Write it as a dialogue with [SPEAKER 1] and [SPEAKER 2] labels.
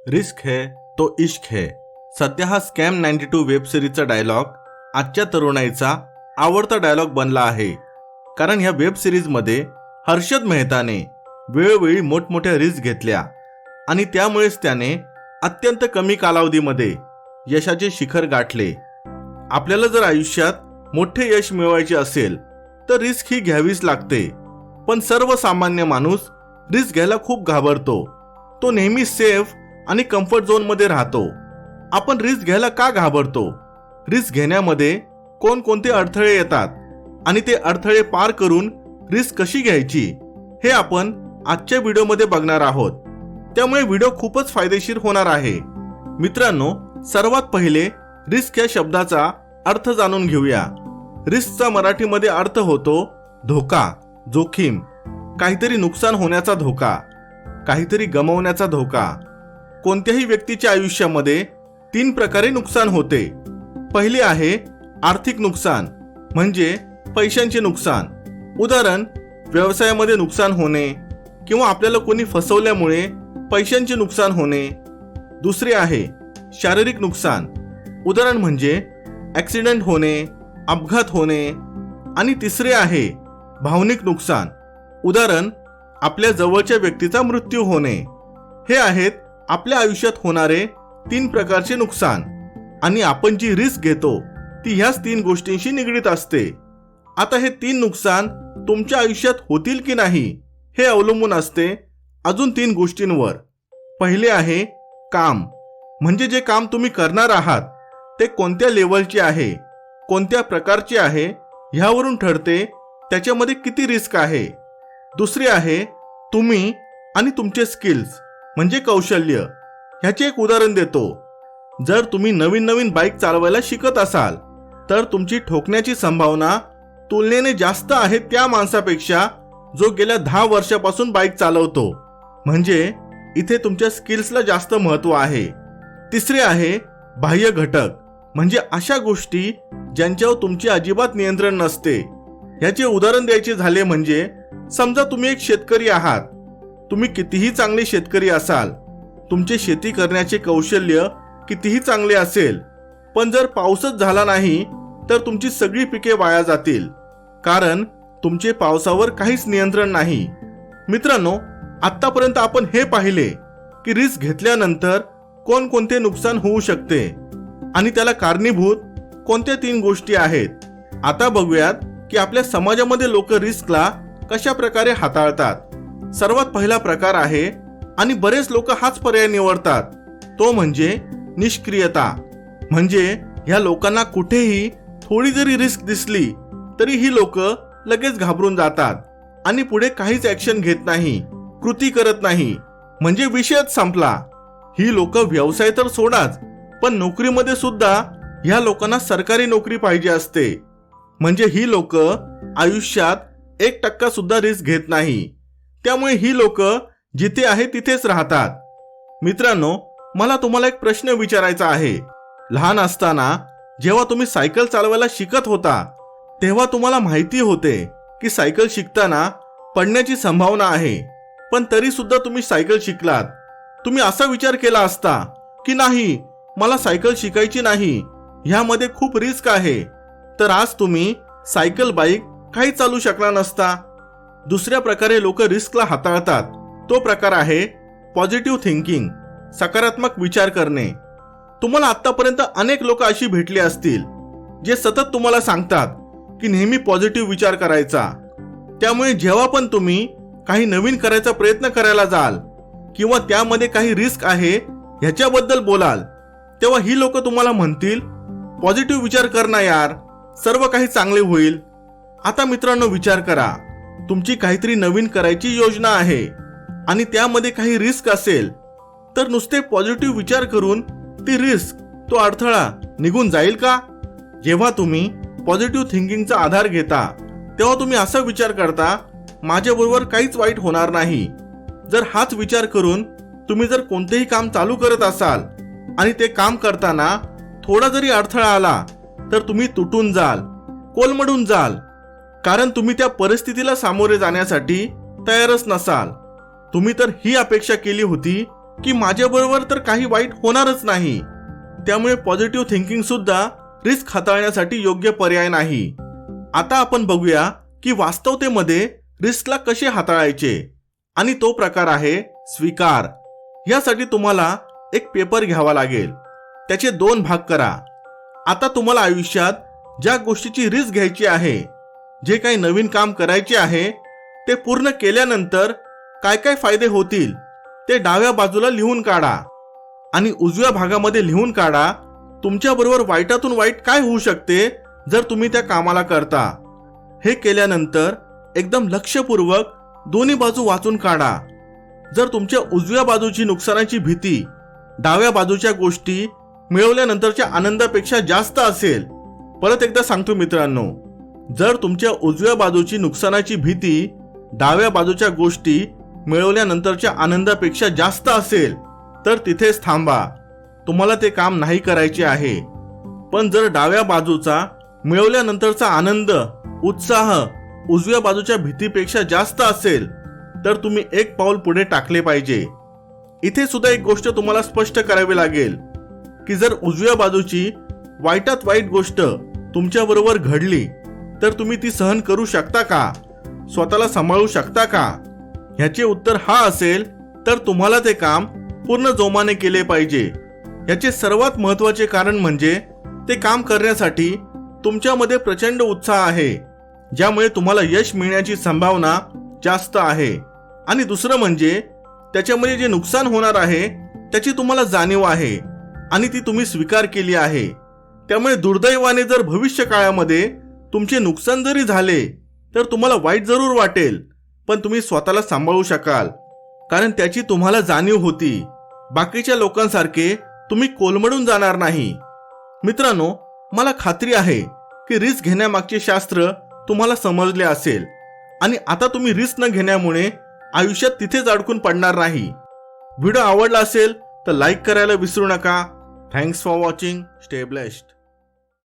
[SPEAKER 1] Risk है तो इश्क है. सध्या हा स्कॅम 92 वेब सिरीजचा डायलॉग आजच्या तरुणाईचा आवडता डायलॉग बनला आहे. कारण ह्या वेब सिरीजमध्ये हर्षद मेहताने वेळोवेळी मोठमोठ्या रिस्क घेतल्या आणि त्यामुळेच त्याने अत्यंत कमी कालावधीमध्ये यशाचे शिखर गाठले. आपल्याला जर आयुष्यात मोठे यश मिळवायचे असेल तर रिस्क ही घ्यावीच लागते. पण सर्वसामान्य माणूस रिस्क घ्यायला खूप घाबरतो. तो नेहमी सेफ आणि कम्फर्ट झोनमध्ये राहतो. आपण रिस्क घ्यायला का घाबरतो? रिस्क घेण्यामध्ये कोणकोणते अडथळे येतात आणि ते अडथळे पार करून रिस्क कशी घ्यायची हे आपण आजच्या व्हिडिओमध्ये बघणार आहोत. त्यामुळे व्हिडिओ खूपच फायदेशीर होणार आहे. मित्रांनो, सर्वात पहिले रिस्क या शब्दाचा अर्थ जाणून घेऊया. रिस्कचा मराठीमध्ये अर्थ होतो धोका, जोखीम, काहीतरी नुकसान होण्याचा धोका, काहीतरी गमावण्याचा धोका. कोणत्याही व्यक्तीच्या आयुष्यामध्ये 3 प्रकारे नुकसान होते. पहिले आहे आर्थिक नुकसान, म्हणजे पैशांचे नुकसान. उदाहरण, व्यवसायामध्ये नुकसान होणे किंवा आपल्याला कोणी फसवल्यामुळे पैशांचे नुकसान होणे. दुसरे आहे शारीरिक नुकसान. उदाहरण म्हणजे ॲक्सिडेंट होणे, अपघात होणे. आणि तिसरे आहे भावनिक नुकसान. उदाहरण, आपल्या जवळच्या व्यक्तीचा मृत्यू होणे. हे आहेत आपल्या आयुष्यात होणारे 3 प्रकारचे नुकसान. आणि आपण जी रिस्क घेतो ती ह्याच 3 गोष्टींशी निगडीत असते. आता हे 3 नुकसान तुमच्या आयुष्यात होतील की नाही हे अवलंबून असते अजून 3 गोष्टींवर. पहिले आहे काम, म्हणजे जे काम तुम्ही करणार आहात ते कोणत्या लेवलचे आहे, कोणत्या प्रकारचे आहे ह्यावरून ठरते त्याच्यामध्ये किती रिस्क आहे. दुसरे आहे तुम्ही आणि तुमचे स्किल्स, म्हणजे कौशल्य. ह्याचे एक उदाहरण देतो. जर तुम्ही नवीन बाईक चालवायला शिकत असाल तर तुमची ठोकण्याची संभावना तुलनेने जास्त आहे त्या माणसापेक्षा जो गेल्या 10 वर्षापासून बाईक चालवतो. म्हणजे इथे तुमच्या स्किल्सला जास्त महत्त्व आहे. तिसरे आहे बाह्य घटक, म्हणजे अशा गोष्टी ज्यांच्यावर तुमचे अजिबात नियंत्रण नसते. ह्याचे उदाहरण द्यायचे झाले म्हणजे समजा तुम्ही एक शेतकरी आहात. तुम्ही कितीही चांगले शेतकरी असाल, तुमचे शेती करण्याचे कौशल्य कितीही चांगले असेल, पण जर पाऊसच झाला नाही तर तुमची सगळी पिके वाया जातील. कारण तुमचे पावसावर काहीच नियंत्रण नाही. मित्रांनो, आतापर्यंत आपण हे पाहिले की रिस्क घेतल्यानंतर कोणकोणते नुकसान होऊ शकते आणि त्याला कारणीभूत कोणत्या 3 गोष्टी आहेत. आता बघूयात की आपल्या समाजामध्ये लोक रिस्कला कशा प्रकारे हाताळतात. सर्वात पहिला प्रकार आहे आणि बरेच लोक हाच पर्याय निवडतात, तो म्हणजे निष्क्रियता. म्हणजे ह्या लोकांना कुठेही थोडी जरी रिस्क दिसली तरी ही लोक लगेच घाबरून जातात आणि पुढे काहीच ॲक्शन घेत नाही, कृती करत नाही. म्हणजे विषयच संपला. ही लोक व्यवसाय तर सोडाच, पण नोकरीमध्ये सुद्धा ह्या लोकांना सरकारी नोकरी पाहिजे असते. म्हणजे ही लोक आयुष्यात 1% सुद्धा रिस्क घेत नाही. त्यामुळे ही लोक जिथे आहे तिथेच राहतात. मित्रांनो, मला तुम्हाला एक प्रश्न विचारायचा आहे. लहान असताना जेव्हा तुम्ही सायकल चालवायला शिकत होता तेव्हा तुम्हाला माहिती होते की सायकल शिकताना पडण्याची संभावना आहे, पण तरी सुद्धा तुम्ही सायकल शिकलात. तुम्ही असा विचार केला असता की नाही, मला सायकल शिकायची नाही, ह्यामध्ये खूप रिस्क आहे, तर आज तुम्ही सायकल, बाईक काही चालू शकला नसता. दुसऱ्या प्रकारे लोक रिस्कला हाताळतात तो प्रकार आहे पॉझिटिव्ह थिंकिंग, सकारात्मक विचार करणे. तुम्हाला आतापर्यंत अनेक लोक अशी भेटली असतील जे सतत तुम्हाला सांगतात की नेहमी पॉझिटिव्ह विचार करायचा. त्यामुळे जेव्हा पण तुम्ही काही नवीन करायचा प्रयत्न करायला जाल किंवा त्यामध्ये काही रिस्क आहे ह्याच्याबद्दल बोलाल तेव्हा ही लोक तुम्हाला म्हणतील, पॉझिटिव्ह विचार कर ना यार, सर्व काही चांगले होईल. आता मित्रांनो, विचार करा, तुमची काहीतरी नवीन करायची योजना आहे आणि त्यामध्ये काही रिस्क असेल तर नुसते पॉझिटिव्ह विचार करून ती रिस्क, तो अडथळा निघून जाईल का? जेव्हा तुम्ही पॉझिटिव्ह थिंकिंगचा आधार घेता तेव्हा तुम्ही असा विचार करता, माझ्याबरोबर काहीच वाईट होणार नाही. जर हाच विचार करून तुम्ही जर कोणतेही काम चालू करत असाल आणि ते काम करताना थोडा जरी अडथळा आला तर तुम्ही तुटून जाल, कोलमडून जाल. कारण तुम्ही त्या परिस्थितीला सामोरे जाण्यासाठी तयारच नसाल. तुम्ही तर ही अपेक्षा केली होती की माझ्याबरोबर तर काही वाईट होणारच नाही. त्यामुळे पॉझिटिव्ह थिंकिंग सुद्धा रिस्क हाताळण्यासाठी योग्य पर्याय नाही. आता आपण बघूया की वास्तवतेमध्ये रिस्कला कसे हाताळायचे, आणि तो प्रकार आहे स्वीकार. यासाठी तुम्हाला एक पेपर घ्यावा लागेल, त्याचे 2 भाग करा. आता तुम्हाला आयुष्यात ज्या गोष्टीची रिस्क घ्यायची आहे, जे काही नवीन काम करायचे आहे, ते पूर्ण केल्यानंतर काय काय फायदे होतील ते डाव्या बाजूला लिहून काढा. आणि उजव्या भागामध्ये लिहून काढा तुमच्याबरोबर वाईटातून वाईट काय होऊ शकते जर तुम्ही त्या कामाला करता. हे केल्यानंतर एकदम लक्षपूर्वक दोन्ही बाजू वाचून काढा. जर तुमच्या उजव्या बाजूची नुकसानाची भीती डाव्या बाजूच्या गोष्टी मिळवल्यानंतरच्या आनंदापेक्षा जास्त असेल, परत एकदा सांगतो मित्रांनो, जर तुमच्या उजव्या बाजूची नुकसानाची भीती डाव्या बाजूच्या गोष्टी मिळवल्यानंतरच्या आनंदापेक्षा जास्त असेल तर तिथेच थांबा. तुम्हाला ते काम नाही करायचे आहे. पण जर डाव्या बाजूचा मिळवल्यानंतरचा आनंद, उत्साह उजव्या बाजूच्या भीतीपेक्षा जास्त असेल तर तुम्ही एक पाऊल पुढे टाकले पाहिजे. इथे सुद्धा एक गोष्ट तुम्हाला स्पष्ट करावी लागेल की जर उजव्या बाजूची वाईटात वाईट गोष्ट तुमच्याबरोबर घडली तर तुम्ही ती सहन करू शकता का, स्वतःला सांभाळू शकता का? ह्याचे उत्तर हा असेल तर तुम्हाला ते काम पूर्ण जोमाने केले पाहिजे. याचे सर्वात महत्त्वाचे कारण म्हणजे ते काम करण्यासाठी तुमच्यामध्ये प्रचंड उत्साह आहे, ज्यामुळे तुम्हाला यश मिळण्याची संभावना जास्त आहे. आणि दुसरं म्हणजे त्याच्यामध्ये जे नुकसान होणार आहे त्याची तुम्हाला जाणीव आहे आणि ती तुम्ही स्वीकार केली आहे. त्यामुळे दुर्दैवाने जर भविष्य काळामध्ये तुमचे नुकसान जरी झाले तर तुम्हाला वाईट जरूर वाटेल, पण तुम्ही स्वतःला सांभाळू शकाल, कारण त्याची तुम्हाला जाणीव होती. बाकीच्या लोकांसारखे तुम्ही कोलमडून जाणार नाही. मित्रांनो, मला खात्री आहे की रिस्क घेण्यामागचे शास्त्र तुम्हाला समजले असेल आणि आता तुम्ही रिस्क न घेण्यामुळे आयुष्यात तिथेच अडकून पडणार नाही. व्हिडिओ आवडला असेल तर लाईक करायला विसरू नका. Thanks for watching. Stay blessed.